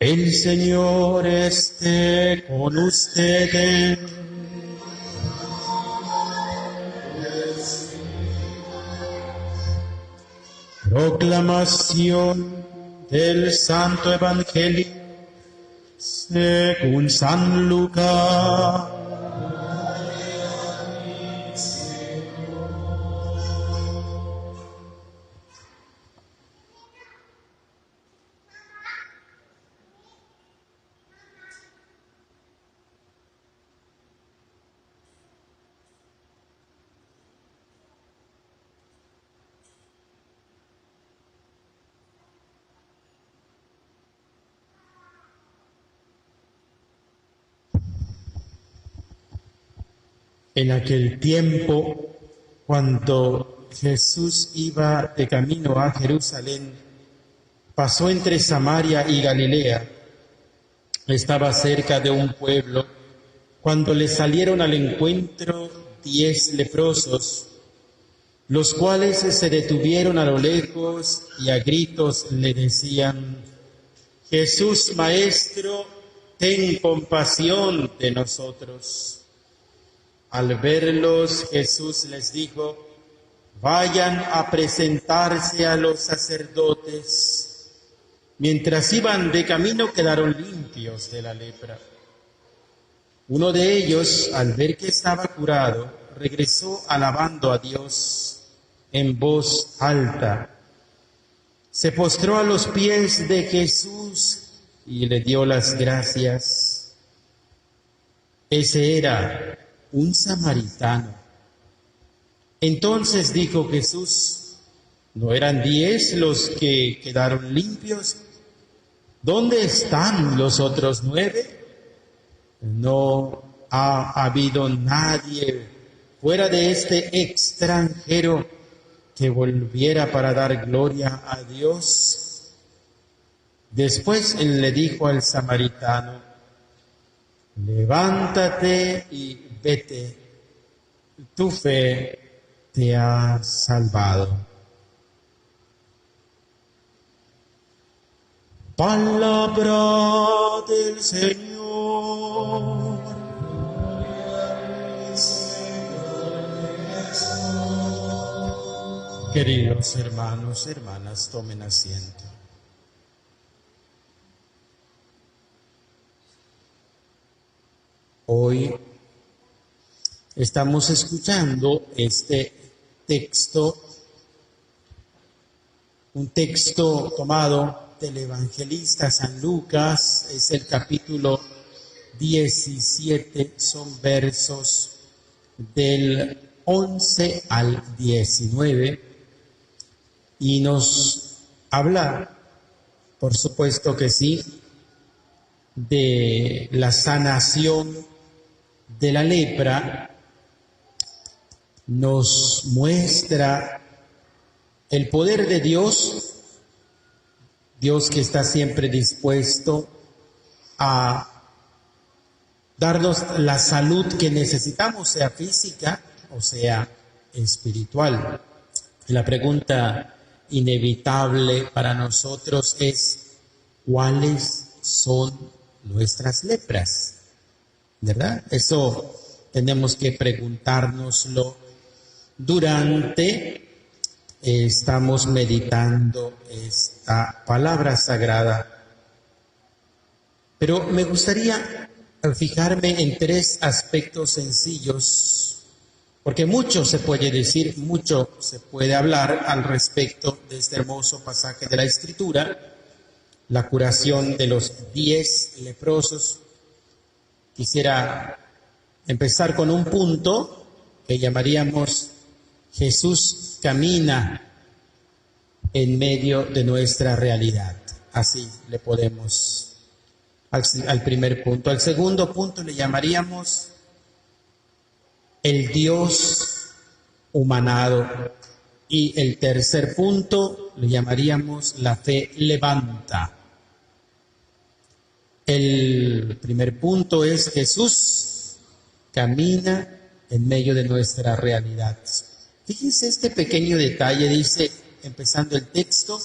El Señor esté con ustedes. Proclamación del Santo Evangelio según San Lucas. En aquel tiempo, cuando Jesús iba de camino a Jerusalén, pasó entre Samaria y Galilea. Estaba cerca de un pueblo, cuando le salieron al encuentro 10 leprosos, los cuales se detuvieron a lo lejos y a gritos le decían: Jesús, Maestro, ten compasión de nosotros. Al verlos, Jesús les dijo: vayan a presentarse a los sacerdotes. Mientras iban de camino, quedaron limpios de la lepra. Uno de ellos, al ver que estaba curado, regresó alabando a Dios en voz alta. Se postró a los pies de Jesús y le dio las gracias. Ese era un samaritano. Entonces dijo Jesús: ¿no eran 10 los que quedaron limpios? ¿Dónde están los otros 9? No ha habido nadie fuera de este extranjero que volviera para dar gloria a Dios. Después él le dijo al samaritano: levántate y vete, tu fe te ha salvado. Palabra del Señor. Queridos hermanos, hermanas, tomen asiento. Hoy estamos escuchando este texto, un texto tomado del evangelista San Lucas, es el capítulo 17, son versos del 11 al 19, y nos habla, por supuesto que sí, de la sanación de la lepra. Nos muestra el poder de Dios, Dios que está siempre dispuesto a darnos la salud que necesitamos, sea física o sea espiritual. La pregunta inevitable para nosotros es: ¿cuáles son nuestras lepras? ¿Verdad? Eso tenemos que preguntárnoslo durante estamos meditando esta palabra sagrada. Pero me gustaría fijarme en 3 aspectos sencillos, porque mucho se puede decir, mucho se puede hablar al respecto de este hermoso pasaje de la Escritura, la curación de los 10 leprosos. Quisiera empezar con un punto que llamaríamos: Jesús camina en medio de nuestra realidad. Así le podemos al primer punto. Al segundo punto le llamaríamos el Dios humanado. Y el tercer punto le llamaríamos la fe levanta. El primer punto es: Jesús camina en medio de nuestra realidad. Fíjense este pequeño detalle, dice, empezando el texto,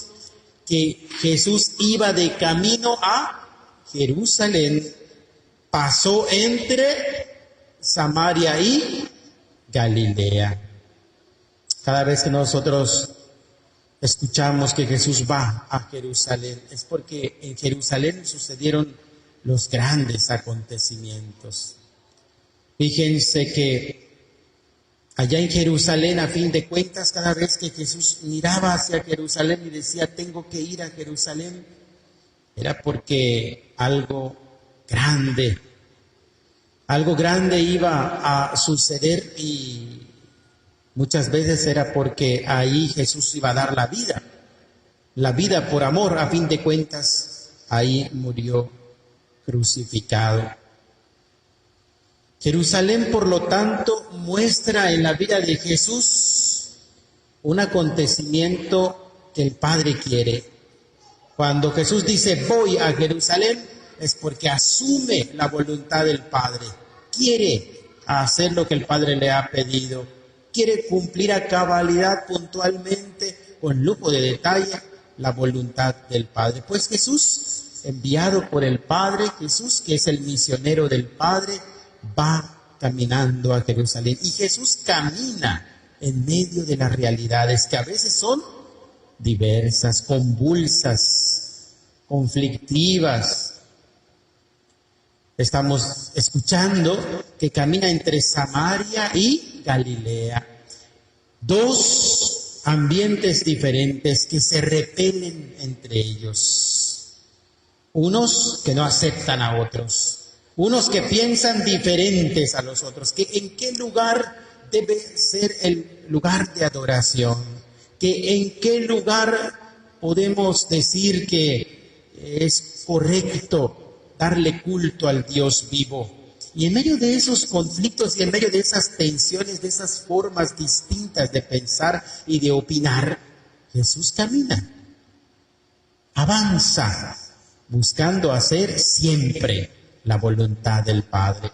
que Jesús iba de camino a Jerusalén, pasó entre Samaria y Galilea. Cada vez que nosotros escuchamos que Jesús va a Jerusalén, es porque en Jerusalén sucedieron los grandes acontecimientos. Fíjense que allá en Jerusalén, a fin de cuentas, cada vez que Jesús miraba hacia Jerusalén y decía, tengo que ir a Jerusalén, era porque algo grande iba a suceder, y muchas veces era porque ahí Jesús iba a dar la vida por amor. A fin de cuentas, ahí murió crucificado. Jerusalén, por lo tanto, muestra en la vida de Jesús un acontecimiento que el Padre quiere. Cuando Jesús dice voy a Jerusalén, es porque asume la voluntad del Padre. Quiere hacer lo que el Padre le ha pedido. Quiere cumplir a cabalidad, puntualmente, con lujo de detalle, la voluntad del Padre. Pues Jesús, enviado por el Padre, Jesús, que es el misionero del Padre, va caminando a Jerusalén. Y Jesús camina en medio de las realidades que a veces son diversas, convulsas, conflictivas. Estamos escuchando que camina entre Samaria y Galilea. Dos ambientes diferentes que se repelen entre ellos. Unos que no aceptan a otros. Unos que piensan diferentes a los otros. Que en qué lugar debe ser el lugar de adoración. Que en qué lugar podemos decir que es correcto darle culto al Dios vivo. Y en medio de esos conflictos y en medio de esas tensiones, de esas formas distintas de pensar y de opinar, Jesús camina, avanza, buscando hacer siempre la voluntad del Padre.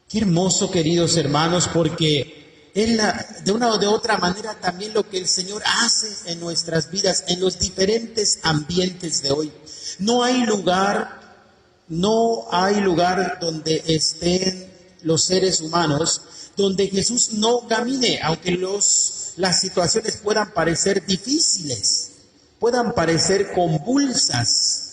Qué hermoso, queridos hermanos, porque de una o de otra manera también lo que el Señor hace en nuestras vidas, en los diferentes ambientes de hoy. No hay lugar donde estén los seres humanos donde Jesús no camine, aunque las situaciones puedan parecer difíciles, puedan parecer convulsas.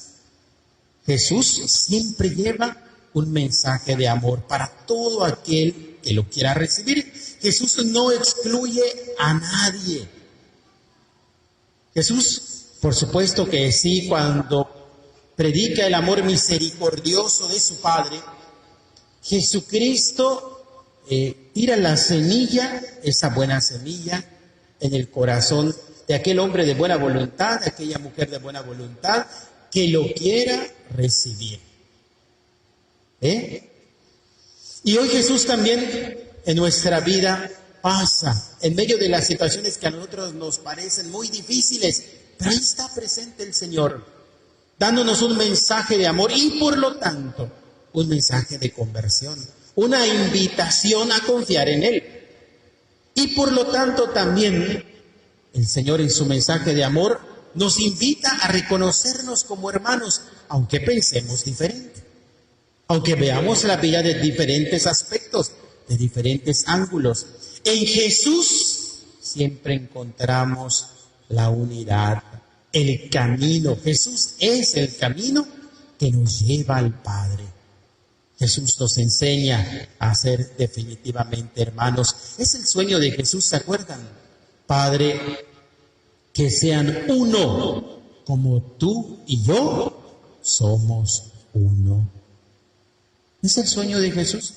Jesús siempre lleva un mensaje de amor para todo aquel que lo quiera recibir. Jesús no excluye a nadie. Jesús, por supuesto que sí, cuando predica el amor misericordioso de su Padre, Jesucristo tira la semilla, esa buena semilla, en el corazón de aquel hombre de buena voluntad, de aquella mujer de buena voluntad, que lo quiera recibir. Y hoy Jesús también en nuestra vida pasa, en medio de las situaciones que a nosotros nos parecen muy difíciles, pero ahí está presente el Señor, dándonos un mensaje de amor y por lo tanto un mensaje de conversión, una invitación a confiar en Él. Y por lo tanto también el Señor en su mensaje de amor nos invita a reconocernos como hermanos, aunque pensemos diferente, aunque veamos la vida de diferentes aspectos, de diferentes ángulos. En Jesús siempre encontramos la unidad, el camino. Jesús es el camino que nos lleva al Padre. Jesús nos enseña a ser definitivamente hermanos. Es el sueño de Jesús, ¿se acuerdan? Padre, que sean uno, como tú y yo somos uno. Es el sueño de Jesús.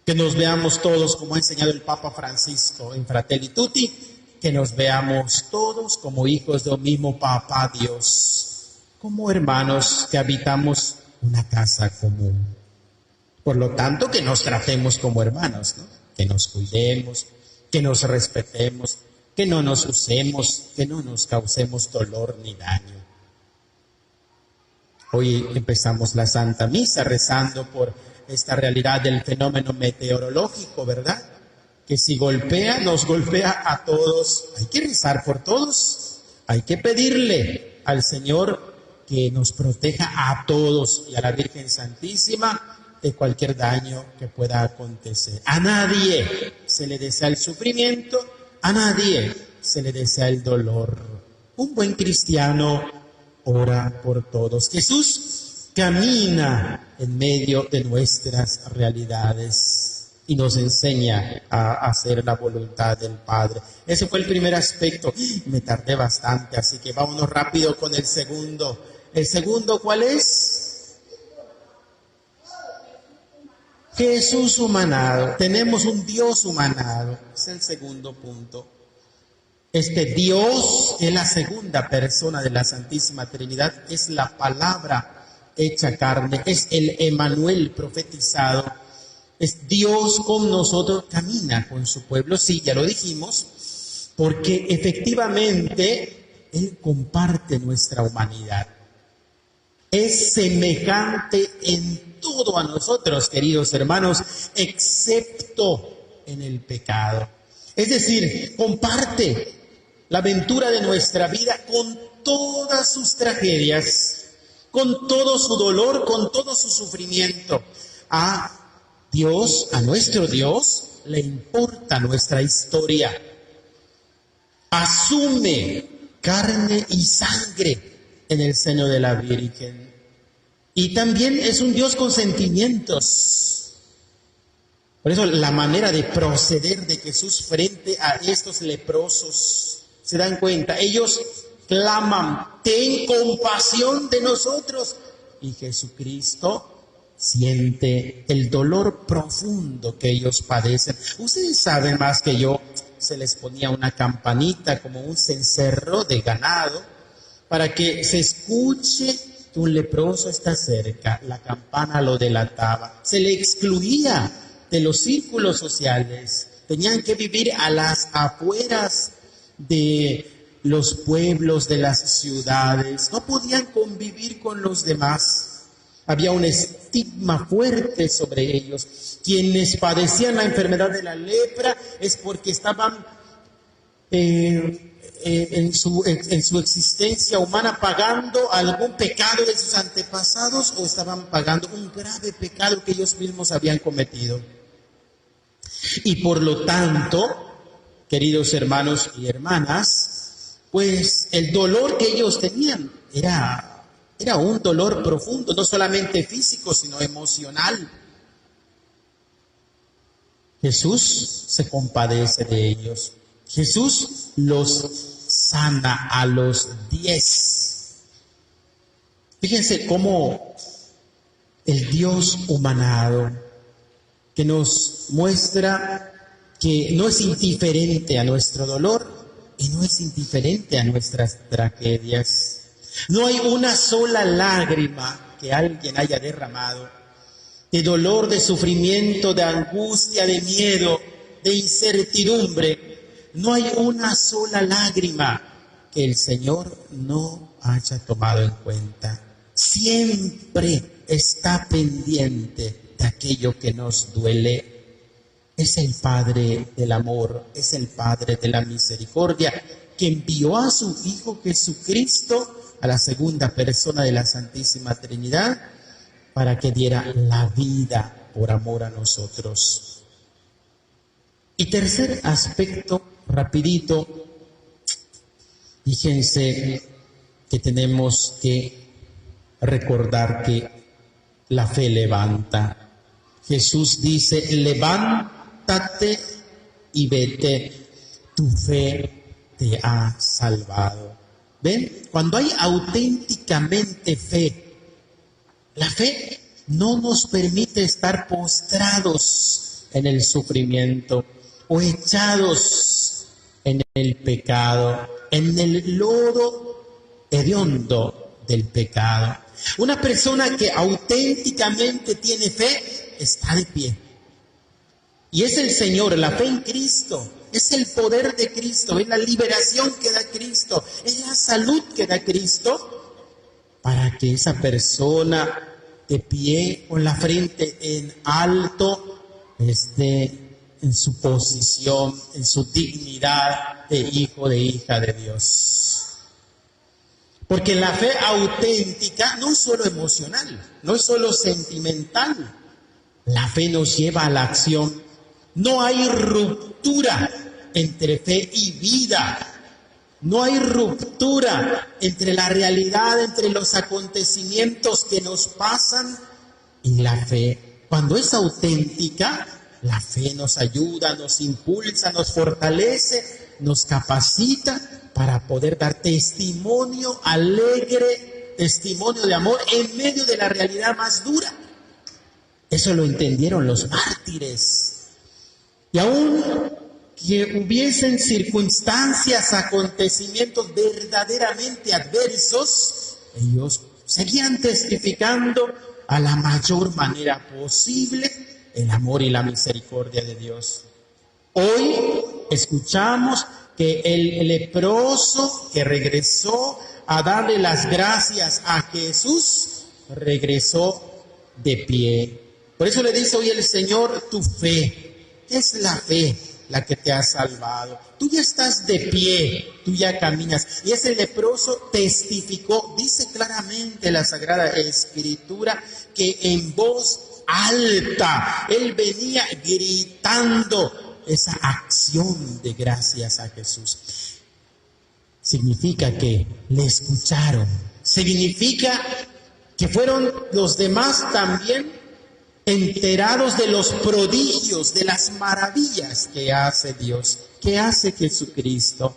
Que nos veamos todos, como ha enseñado el Papa Francisco en Fratelli Tutti, que nos veamos todos como hijos de un mismo Papá Dios, como hermanos que habitamos una casa común. Por lo tanto, que nos tratemos como hermanos, ¿no? Que nos cuidemos, que nos respetemos, que no nos usemos, que no nos causemos dolor ni daño. Hoy empezamos la Santa Misa rezando por esta realidad del fenómeno meteorológico, ¿verdad? Que si golpea, nos golpea a todos. Hay que rezar por todos. Hay que pedirle al Señor que nos proteja a todos y a la Virgen Santísima de cualquier daño que pueda acontecer. A nadie se le desea el sufrimiento, a nadie se le desea el dolor. Un buen cristiano ora por todos. Jesús camina en medio de nuestras realidades y nos enseña a hacer la voluntad del Padre. Ese fue el primer aspecto. Me tardé bastante, así que vámonos rápido con el segundo. ¿El segundo cuál es? Jesús humanado. Tenemos un Dios humanado. Es el segundo punto. Este Dios es la segunda persona de la Santísima Trinidad, es la palabra hecha carne, es el Emmanuel profetizado, es Dios con nosotros, camina con su pueblo, sí, ya lo dijimos, porque efectivamente Él comparte nuestra humanidad. Es semejante en todo a nosotros, queridos hermanos, excepto en el pecado. Es decir, comparte la aventura de nuestra vida con todas sus tragedias, con todo su dolor, con todo su sufrimiento. A Dios, a nuestro Dios, le importa nuestra historia. Asume carne y sangre en el seno de la Virgen. Y también es un Dios con sentimientos. Por eso la manera de proceder de Jesús frente a estos leprosos, ¿se dan cuenta? Ellos claman, ten compasión de nosotros. Y Jesucristo siente el dolor profundo que ellos padecen. Ustedes saben más que yo, se les ponía una campanita como un cencerro de ganado para que se escuche que un leproso está cerca. La campana lo delataba. Se le excluía de los círculos sociales. Tenían que vivir a las afueras de los pueblos, de las ciudades. No podían convivir con los demás. Había un estigma fuerte sobre ellos. Quienes padecían la enfermedad de la lepra es porque estaban en su existencia humana pagando algún pecado de sus antepasados o estaban pagando un grave pecado que ellos mismos habían cometido. Y por lo tanto, queridos hermanos y hermanas, pues el dolor que ellos tenían era un dolor profundo, no solamente físico, sino emocional. Jesús se compadece de ellos. Jesús los sana a los 10. Fíjense cómo el Dios humanado, que nos muestra que no es indiferente a nuestro dolor y no es indiferente a nuestras tragedias. No hay una sola lágrima que alguien haya derramado de dolor, de sufrimiento, de angustia, de miedo, de incertidumbre. No hay una sola lágrima que el Señor no haya tomado en cuenta. Siempre está pendiente de aquello que nos duele. Es el Padre del amor, es el Padre de la misericordia, que envió a su Hijo Jesucristo, a la segunda persona de la Santísima Trinidad, para que diera la vida por amor a nosotros. Y tercer aspecto, rapidito, fíjense que tenemos que recordar que la fe levanta. Jesús dice, levántate y vete, tu fe te ha salvado. ¿Ven? Cuando hay auténticamente fe, la fe no nos permite estar postrados en el sufrimiento o echados en el pecado, en el lodo hediondo del pecado. Una persona que auténticamente tiene fe está de pie. Y es el Señor, la fe en Cristo, es el poder de Cristo, es la liberación que da Cristo, es la salud que da Cristo, para que esa persona de pie, con la frente en alto, esté en su posición, en su dignidad de hijo, de hija de Dios. Porque la fe auténtica no es solo emocional, no es solo sentimental. La fe nos lleva a la acción. No hay ruptura entre fe y vida. No hay ruptura entre la realidad, entre los acontecimientos que nos pasan y la fe. Cuando es auténtica, la fe nos ayuda, nos impulsa, nos fortalece, nos capacita para poder dar testimonio alegre, testimonio de amor en medio de la realidad más dura. Eso lo entendieron los mártires. Y aún que hubiesen circunstancias, acontecimientos verdaderamente adversos, ellos seguían testificando a la mayor manera posible el amor y la misericordia de Dios. Hoy escuchamos que el leproso que regresó a darle las gracias a Jesús, regresó de pie. Por eso le dice hoy el Señor, tu fe. ¿Qué es la fe? La que te ha salvado. Tú ya estás de pie, tú ya caminas. Y ese leproso testificó, dice claramente la Sagrada Escritura, que en voz alta, él venía gritando esa acción de gracias a Jesús. Significa que le escucharon. Significa que fueron los demás también enterados de los prodigios, de las maravillas que hace Dios, que hace Jesucristo.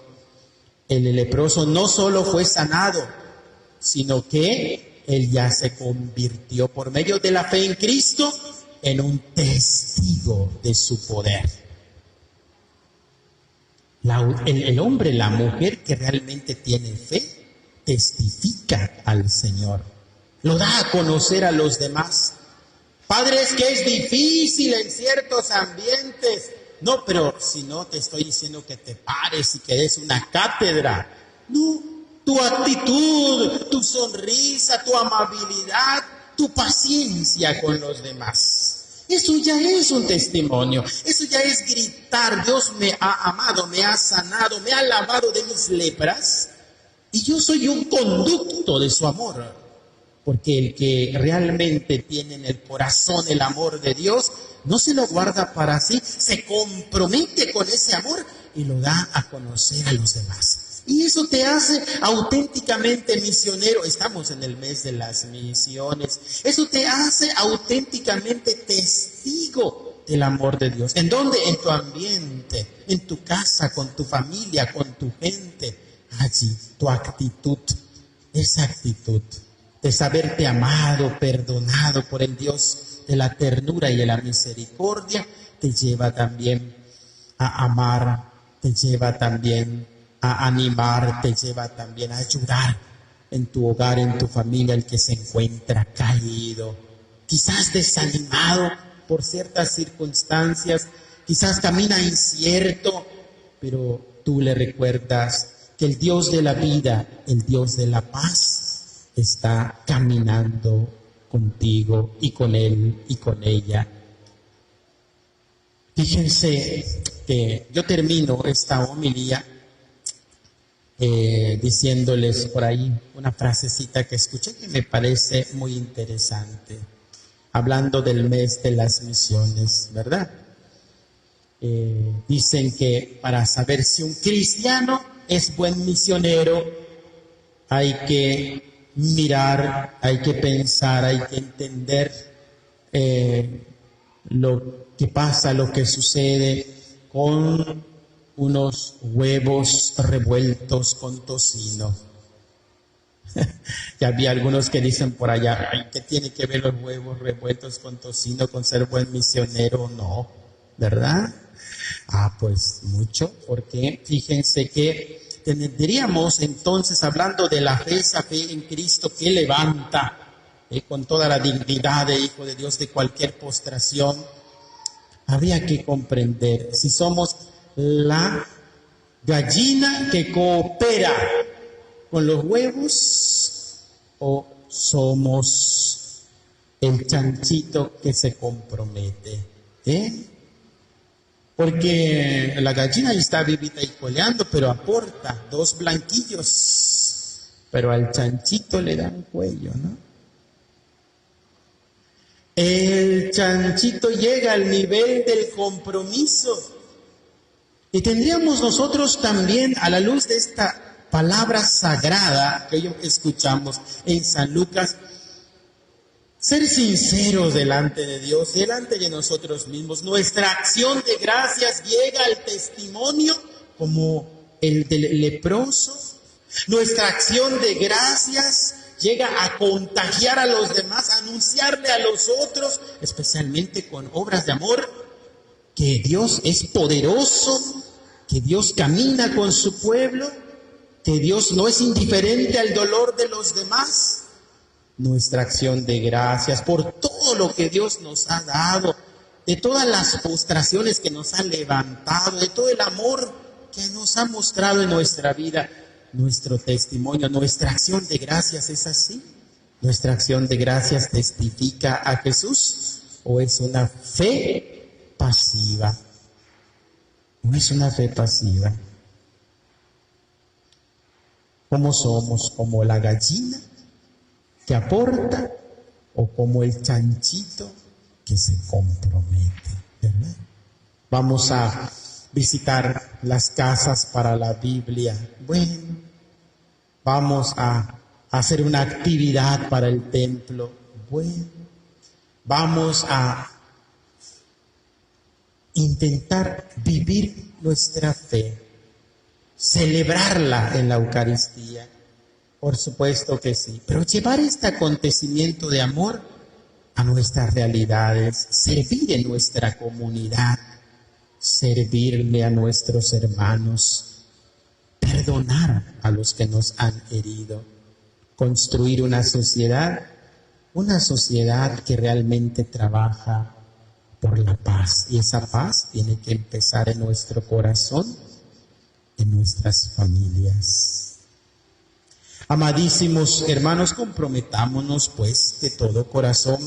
El leproso no solo fue sanado, sino que él ya se convirtió por medio de la fe en Cristo en un testigo de su poder. El hombre, la mujer que realmente tiene fe, testifica al Señor, lo da a conocer a los demás. Padres, que es difícil en ciertos ambientes. No, pero si no te estoy diciendo que te pares y que des una cátedra. No, tu actitud, tu sonrisa, tu amabilidad, tu paciencia con los demás. Eso ya es un testimonio. Eso ya es gritar, Dios me ha amado, me ha sanado, me ha lavado de mis lepras. Y yo soy un conducto de su amor. Porque el que realmente tiene en el corazón el amor de Dios, no se lo guarda para sí, se compromete con ese amor y lo da a conocer a los demás. Y eso te hace auténticamente misionero. Estamos en el mes de las misiones. Eso te hace auténticamente testigo del amor de Dios. ¿En dónde? En tu ambiente, en tu casa, con tu familia, con tu gente. Allí, tu actitud, esa actitud de saberte amado, perdonado por el Dios de la ternura y de la misericordia, te lleva también a amar, te lleva también a animar, te lleva también a ayudar en tu hogar, en tu familia, el que se encuentra caído, quizás desanimado por ciertas circunstancias, quizás camina incierto, pero tú le recuerdas que el Dios de la vida, el Dios de la paz, está caminando contigo y con él y con ella. Fíjense que yo termino esta homilía diciéndoles por ahí una frasecita que escuché que me parece muy interesante, hablando del mes de las misiones, ¿verdad? Dicen que para saber si un cristiano es buen misionero, hay que mirar, hay que pensar, hay que entender lo que pasa, lo que sucede con unos huevos revueltos con tocino. Ya vi algunos que dicen por allá, ay, ¿qué tiene que ver los huevos revueltos con tocino con ser buen misionero? No, ¿verdad? Pues mucho, porque fíjense que tendríamos entonces, hablando de la fe, esa fe en Cristo que levanta con toda la dignidad de Hijo de Dios de cualquier postración, habría que comprender si somos la gallina que coopera con los huevos o somos el chanchito que se compromete, Porque la gallina está vivita y coleando, pero aporta 2 blanquillos. pero al chanchito le dan cuello, ¿no? El chanchito llega al nivel del compromiso. Y tendríamos nosotros también, a la luz de esta palabra sagrada que hoy escuchamos en San Lucas, ser sinceros delante de Dios, delante de nosotros mismos. Nuestra acción de gracias llega al testimonio como el del leproso. Nuestra acción de gracias llega a contagiar a los demás, a anunciarle a los otros, especialmente con obras de amor, que Dios es poderoso, que Dios camina con su pueblo, que Dios no es indiferente al dolor de los demás. Nuestra acción de gracias por todo lo que Dios nos ha dado, de todas las frustraciones que nos ha levantado, de todo el amor que nos ha mostrado en nuestra vida, nuestro testimonio, nuestra acción de gracias es así. Nuestra acción de gracias testifica a Jesús, o es una fe pasiva. No es una fe pasiva. ¿Cómo somos? ¿Como la gallina que aporta o como el chanchito que se compromete? ¿Verdad? Vamos a visitar las casas para la Biblia. Bueno, vamos a hacer una actividad para el templo. Bueno, vamos a intentar vivir nuestra fe, celebrarla en la Eucaristía. Por supuesto que sí, pero llevar este acontecimiento de amor a nuestras realidades, servir en nuestra comunidad, servirle a nuestros hermanos, perdonar a los que nos han herido, construir una sociedad que realmente trabaja por la paz. Y esa paz tiene que empezar en nuestro corazón, en nuestras familias. Amadísimos hermanos, comprometámonos pues de todo corazón,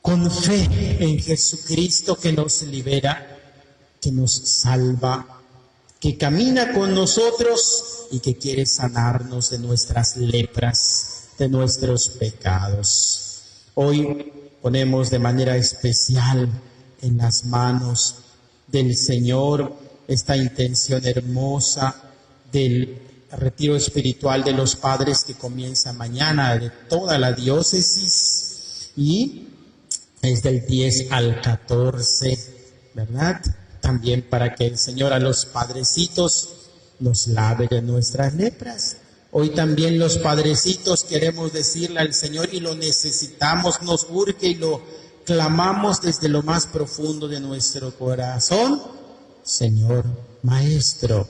con fe en Jesucristo que nos libera, que nos salva, que camina con nosotros y que quiere sanarnos de nuestras lepras, de nuestros pecados. Hoy ponemos de manera especial en las manos del Señor esta intención hermosa del retiro espiritual de los padres que comienza mañana de toda la diócesis y es del 10 al 14, ¿verdad? También para que el Señor a los padrecitos nos lave de nuestras lepras. Hoy también los padrecitos queremos decirle al Señor y lo necesitamos, nos urge y lo clamamos desde lo más profundo de nuestro corazón. Señor, Maestro,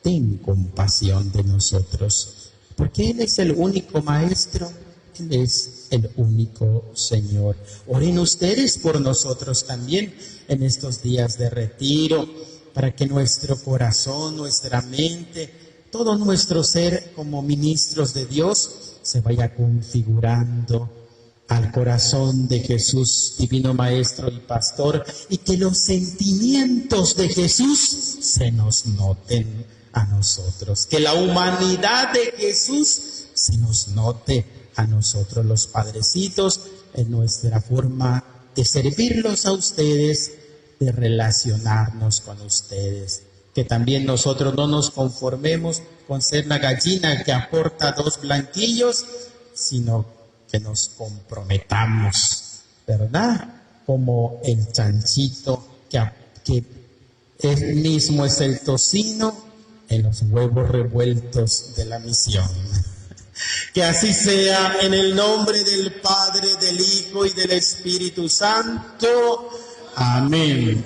ten compasión de nosotros, porque Él es el único Maestro, Él es el único Señor. Oren ustedes por nosotros también en estos días de retiro, para que nuestro corazón, nuestra mente, todo nuestro ser como ministros de Dios se vaya configurando al corazón de Jesús, divino Maestro y Pastor, y que los sentimientos de Jesús se nos noten a nosotros, que la humanidad de Jesús se nos note a nosotros los padrecitos en nuestra forma de servirlos a ustedes, de relacionarnos con ustedes. Que también nosotros no nos conformemos con ser la gallina que aporta 2 blanquillos, sino que nos comprometamos, ¿verdad? Como el chanchito que él mismo es el tocino en los huevos revueltos de la misión. Que así sea, en el nombre del Padre, del Hijo y del Espíritu Santo. Amén.